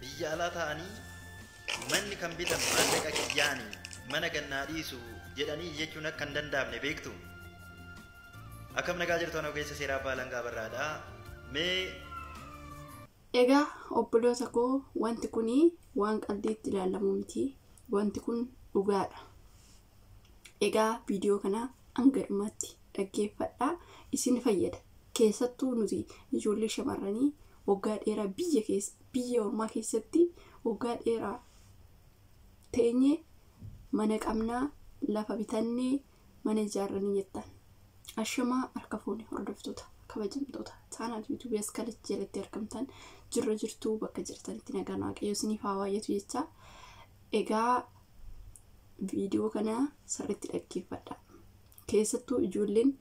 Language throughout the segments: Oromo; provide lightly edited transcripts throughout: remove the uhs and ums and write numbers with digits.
biyya alaa ta'anii manni kan bitan maallaqa kiyyaanii mana gannaa dhiisu jedhanii jechuun akka hin danda'amne beektu. Akkam nagaa jirtoon ogeessa seeraa abbaa alangaa barraadhaa. Mee egaa obboloota koo wanti kuni waan qalbiitti ilaalamu miti. Wanti kun dhugaadha. Egaa viidiyoo kana hanga dhumaatti dhaggeeffadhaa, isin fayyada. Keessattuu nuti ijoollee shamarranii waggaa dheeraa biyya ormaa keessatti waggaa dheeraa teenye mana qabnaa, lafa bitannee, mana ijaarranii jettan. Ashamaa harka fuune hordoftoota kabajamtoota chaanaal YouTube kalatti jalatti argamtan jirtuu bakka jirtanitti nagaan waaqayyo isiniif haa baay'atu jecha. Egaa viidiyoo kana sirriitti dhaggeeffadhaa. Keessattuu ijoolleen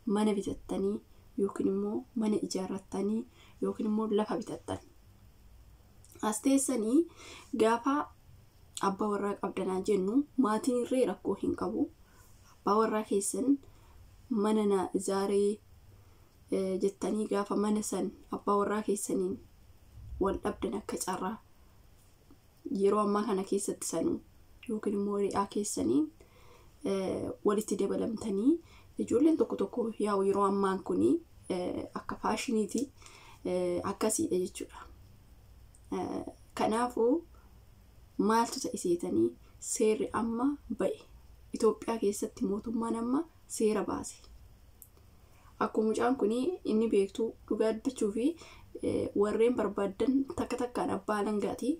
mana bitattanii yookiin immoo mana ijaarrattanii yookiin immoo lafa bitattan as teessanii gaafa abbaa warraa qabdanaa jennu maatiin irree rakkoo hin qabu. Abbaa warraa keessan mana na ijaaree jettanii gaafa mana san abbaa warraa keessaniin wal dhabdan akka carraa yeroo ammaa kana keessatti sanuu yookiin immoo re'aa keessaniin walitti dabalamtanii ijoolleen tokko yaa'u yeroo ammaan kuni akka faashiniiti akkasiidha jechuudha. Kanaafuu maaltu ta'isiitanii seerri amma ba'e Itoophiyaa keessatti mootummaan amma seera baase. Akkuma mucaan kuni inni beektu dhugaa dubbachuu fi warreen barbaadan takkaan abbaa alangaati.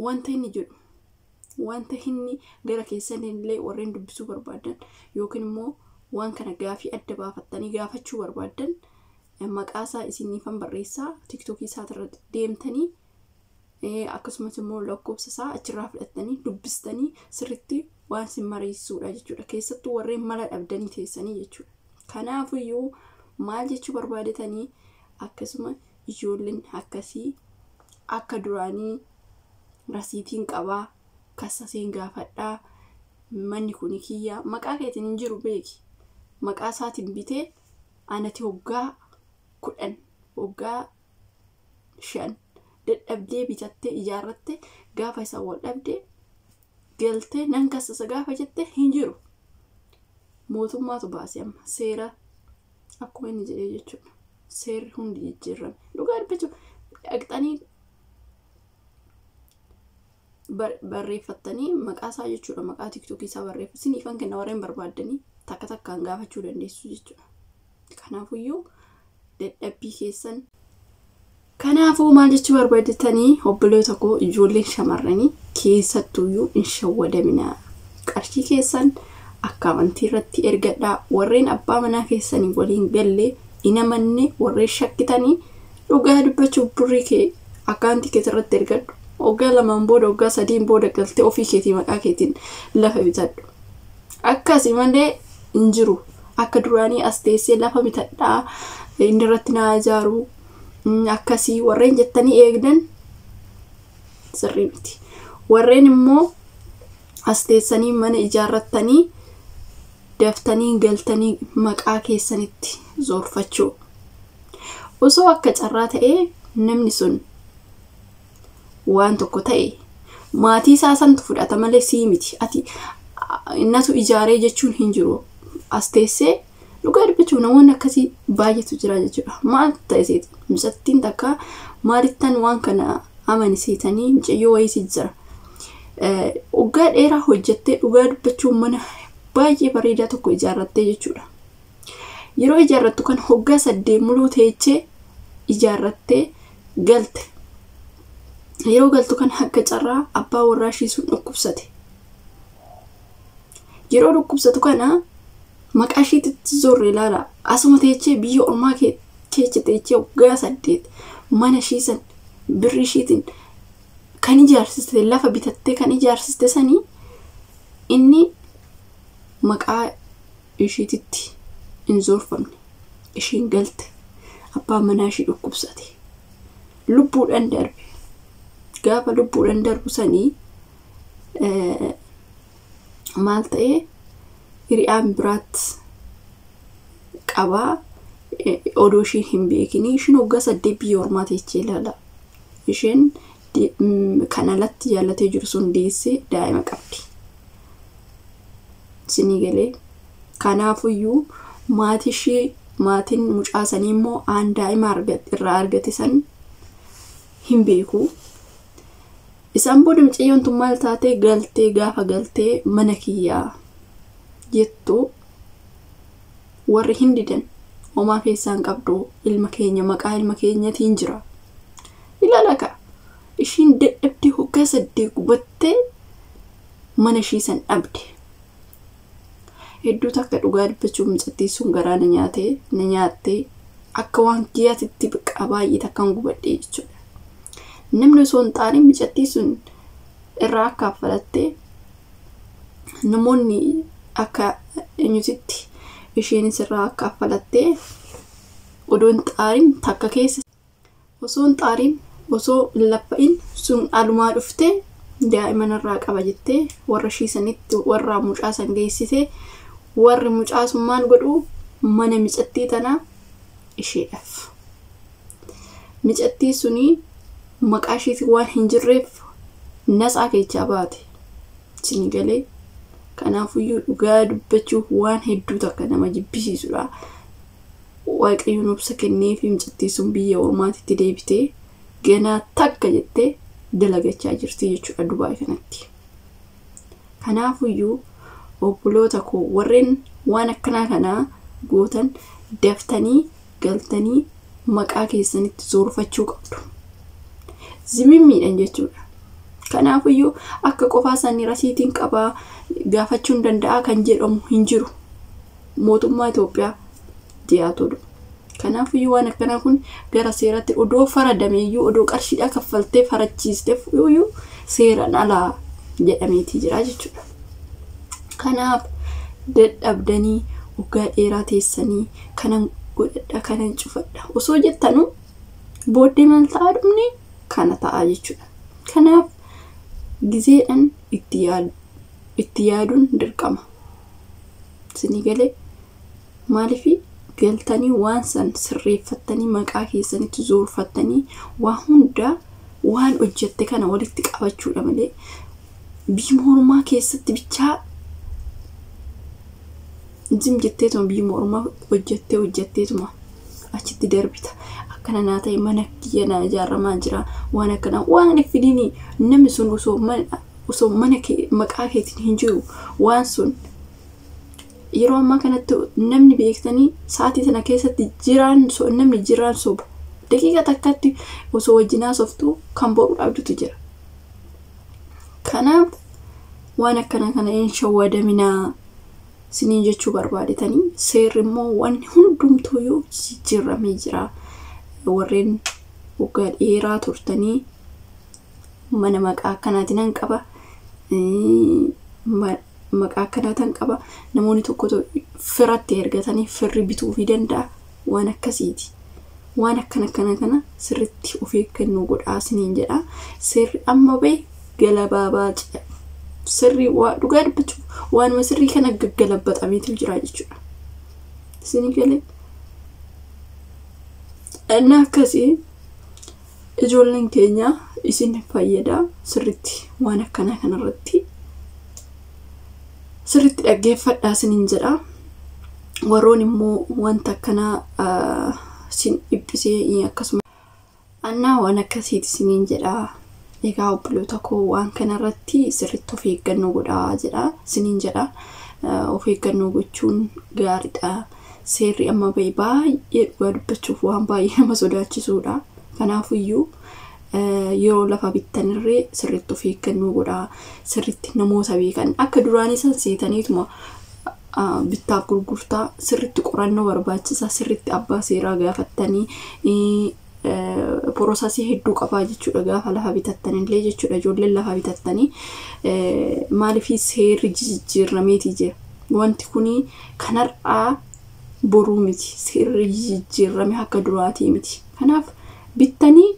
Wanta inni jedhu wanta inni gara keessan illee warreen dubbisuu barbaadan yookiin immoo waan kana gaafii adda baafattanii gaafachuu barbaadan maqaasaa isiniifan barreessaa TikTokii isaatirratti deemtanii akkasumas immoo lakkoofsa isaa achirraa fudhattanii dubbistanii sirriitti waan sin mariisuudha jechuudha. Keessattuu warreen mala dhabdanii teessanii jechuudha. Kanaafiyyuu maal jechuu barbaadatanii akkasuma ijoolleen akkasii akka duraanii rasiitiin qabaa kassaseen gaafadhaa manni kuni kiyyaa maqaa keetiin hin jiru beeki. Maqaa isaatiin bitee anati waggaa 10 waggaa 5 dadhabdee bitattee ijaarratte gaafa isa wal dhabdee galtee nan kassasa gaafa jette hin jiru. Mootummaatu baase amma seera akkuma inni jedhee jechuudha. Seerri hundi jijjiirame. Dhugaa dubbachuu dhaqxanii barreeffattanii maqaa isaa jechuudha. Maqaa TikTokii isaa barreeffatanii ifan kenna warreen barbaadanii takkaan gaafachuu dandeessu jechuudha. Kanaafiyyuu dadhabbii keessan. Kanaafuu maal jechuu barbaadatanii obboloota koo ijoolleen shamarranii keessattuuyyuu hin shawwadaminaa. Qarshii keessan akka amantii irratti ergadhaa. Warreen abbaa manaa keessanii waliin gallee inamanne warreen shakkitanii dhugaa dubbachuu birrii kee akkaantii keessa irratti ergadhu. Waggaa 2 booda waggaa 3 booda galtee ofii keetii maqaa keetiin lafa bitadhu. Akkasii malee hin jiru. Akka duraanii as teessee lafa bitadhaa inni irratti naa ijaaruu akkasii warreen jettanii eegdan sirrii miti. Warreen immoo as teessanii mana ijaarrattanii daftanii galtanii maqaa keessanitti zoorfachuu. Osoo akka carraa ta'ee namni sun waan tokko ta'e maatii isaa santu fudhata malee sii miti. Ati innatu ijaaree jechuun hin jiru. As teessee dhugaa dubbachuu namoonni akkasii baay'eetu jira jechuudha. Maal ta'eseeti misattiin takka maalittan waan kana amanisiitanii micayyoo wayii jira. Waggaa dheeraa hojjettee dhugaa dubbachuu mana baay'ee bareedaa tokko ijaarrattee jechuudha. Yeroo ijaarrattu kan waggaa 8 muluu teechee ijaarrattee galte. Yeroo galtu kan akka carraa abbaa warraa ishii sun dhukkubsate. Yeroo dhukkubsatu kana maqaa ishiitti zorre ilaala. Asuma teechee biyya ormaa keessa teechee waggaa 8 mana ishii san birrii ishiitiin kan ijaarsiste lafa bitattee kan ijaarsiste sanii inni maqaa ishiititti hin zorfamne. Ishiin galte abbaa manaa ishii dhukkubsate. Lubbuudhaan darbe. Gaafa lubbuudhaan darbu sanii maal ta'ee hiriyaan biraat qabaa odoo ishii hin beekini. Ishiin waggaa 8 biyya ormaa teechee ilaala. isheen kan alatti jaallatee jiru sun deessee daa'ima qabdi. Sinii galee kanaafuyyuu maatiin mucaasanii immoo aan daa'ima irraa argate san hin beeku. Isaan booda mucayyoon tun maal taatee gaafa galtee mana kiyyaa jettu warri hin didan homaa keessaan qabdu ilma keenya maqaa ilma keenyatiin jira. Ilaalaka ishiin dadhabdee hoggaa 8 gubattee mana ishii san dhabde. Hedduu takka dhugaa dubbachuu mucattii sun garaa na nyaattee akka waan kiyyaatitti biqaa baay'ee takkaan gubadhee jechuudha. Namni osoo hin taane mucattii sun irraa akka affalattee namoonni akka eenyutitti isheenis irraa akka affalattee odoo hin xaarin takka keessa osoo hin xaarin osoo lapha'in sun alumaa dhuftee daa'iman irraa qaba jettee warra shiisanitti warra mucaasan geessitee warri mucaasummaan godhu mana mucattii tanaa isheedhaaf. Mucattii sunii maqaa isheetii waan hin jirreef nasaa keechaa baate. Sinii galee kanaafuyyuu dhugaa dubbachuuf waan hedduu takka nama jibbisiisudha. Waaqayyoon obsa kennee fi mucattii sun biyya ormaatitti deebitee ganaa takka jettee dalagachaa jirti jechuudha Dubaay kanatti. Kanaafuyyuu obboloota koo warreen waan akkanaa kanaa gootan daftanii galtanii maqaa keessanitti zoorfachuu qabdu. Zimimmiidhaan jechuudha. Kanaafuyyuu akka qofaa isaanii rasiitiin qabaa gaafachuu hin danda'a kan jedhamu hin jiru. Mootummaa Itoophiyaa dhiyaatudha. Kanaafuyyuu waan akkanaa kun gara seeratti odoo faradameeyyuu odoo qarshiidhaa kaffaltee farachiisteeyyuu seeraan alaa jedhameetii jira jechuudha. Kanaaf dadhabdanii waggaa dheeraa teessanii kanan godhadha kanan cufadha osoo jettanuu booddee maal ta'a dhumni kana ta'a jechuudha. Kanaaf gizeedhaan itti yaaduun dirqama. Sinii galee maaliifii galtanii waan san sirreeffattanii maqaa keessanitti zoorfattanii waa hundaa waan hojjette kana walitti qabachuudha malee biyya ormaa keessatti bichaa jetteetuma biyya ormaa hojjetteetuma achitti darbita. Akkana naa ta'e mana kiyya na ijaaramaa jira waan akkana waan fidini namni sun osoo mana maqaa keetiin hin jiru waan sun yeroo ammaa kanatti namni beektanii sa'aatii sana keessatti namni jiraan soba daqiiqa takkatti osoo wajjinaa softuu kan boru dhabdutu jira. Kanaaf waan akkana kana hin shawwadaminaa siniin jechuu barbaadetanii seerri immoo waan hundumtuuyyuu jijjiiramee jira. Warreen waggaa dheeraa turtanii mana maqaa akkanaatiin han qaba maqaa akkanaatiin qaba namoonni tokko firatti ergatanii firri bituu fi danda'a waan akkasiiti. Waan akkana sirriitti of eeggannoo godhaa siniin jedha. Seerri amma ba'e galabaabaa jedha. Sirrii waa dhugaa dubbachuuf waanuma sirrii kana gaggalabaxameetu jira jechuudha. Sinii galee ana akkasii ijoolleen keenya isin fayyada sirriitti waan akkanaa kanarratti sirriitti dhaggeeffadhaa siniin jedha. Warroon immoo wanta akkanaa sin dhiphisee akkasuma annaa waan akkasiiti siniin jedha. Egaa obboloota koo waan kanarratti sirriitti of eeggannoo godhaa jedha siniin jedha. Of eeggannoo gochuun gaariidha. Seerri amma ba'e baay'ee dhugaa dubbachuuf waan baay'ee nama sodaachisuudha. Kanaafuyyuu yeroo lafa bittanirree sirriitti of eeggannoo godhaa. Sirriitti namoota beekan akka duraanii san seetaniituma bittaaf gurgurtaa sirriitti qorannoo barbaachisaa sirriitti abbaa seeraa gaafattanii poroosasii hedduu qabaa jechuudha gaafa lafa bitattanillee jechuudha. Ijoolleen lafa bitattanii maaliifii seerri jijjiirameetii jira. Wanti kuni kanarraa boruu miti. Seerri jijjiirame akka duraatii miti. Kanaaf bittanii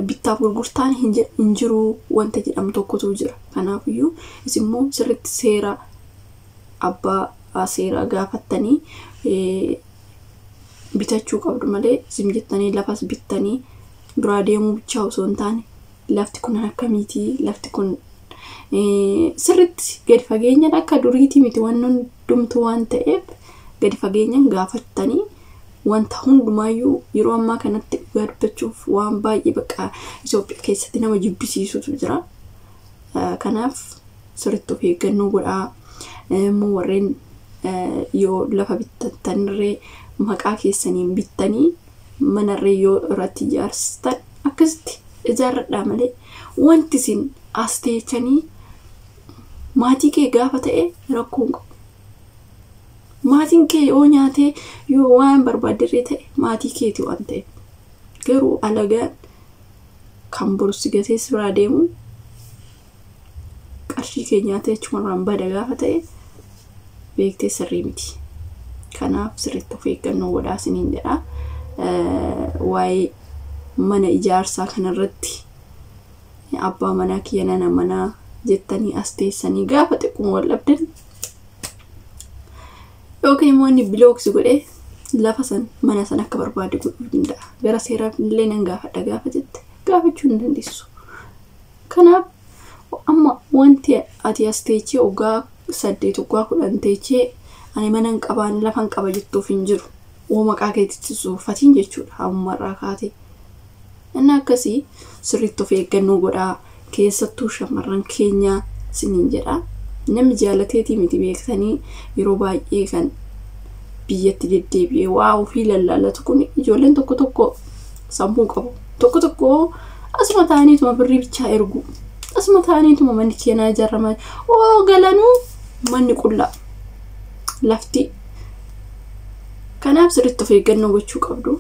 bittaaf gurgurtaan hin jiru wanta jedhamu tokkotu jira. Kanaafiyyuu isimmoo sirriitti seera abbaa seeraa gaafattanii bitachuu qabdu malee isin jettanii lafas bittanii duraa deemuu bichaa osoo hin taane lafti kun akkamiiti lafti kun sirriitti gadi fageenyaan akka duriitii miti waan hundumtu waan ta'eef gadi fageenyaan gaafattanii wanta hundumaayyuu yeroo ammaa kanatti dubbachuuf waan baay'ee bakka Itoophiyaa keessatti nama jibbisiisutu jira. Kanaaf sirriitti of eeggannoo godhaa. Warreen yoo lafa bitattanirree maqaa keessaniin bittanii manarree yoo irratti ijaarstan akkasitti ijaarradhaa malee wanti isin as teechanii maatii kee gaafa ta'e rakkoon qabu. Maatiin kee yoo nyaatee yoo waan barbaadirree ta'e maatii keeti waan ta'eef garuu alagaan kan borsi gatees biraa deemu qarshii kee nyaatee achumarraan bada gaafa ta'e beektee sirrii miti. Kanaaf sirriitti of eeggannoo godhaa isiniin jedha. Waa'ee mana ijaarsaa kanarratti abbaa manaa kiyya nana manaa jettanii as teessanii gaafa xiqquma wal dhabdan yookiin immoo inni bilooksi godhee lafa san mana san akka barbaade godhuu danda'a. Gara seeraa illee nan gaafadha gaafa jette gaafachuu hin dandeessu. Kanaaf amma wanti ati as teechee waggaa 8 waggaa 10 teechee ani mana hin qabaan lafa hin qaba jettuuf hin jiru. Maqaa keetitti suufatiin jechuudha ammarraa kaatee. Inni akkasii sirriitti of eeggannoo godhaa. Keessattuu shamarran keenya isiniin jedha. Namni jaalateetii miti beektanii yeroo baay'ee kan biyyatti deddeebi'ee waa ofii lallaalatu kun ijoolleen tokko tokko sammuu qabu. Tokko tokko asuma ta'aniituma birrii bichaa ergu. Asuma ta'aniituma manni keenyaa ijaaramaa galanuu manni qullaa lafti. Kanaaf sirriitti of eeggannoo gochuu qabdu.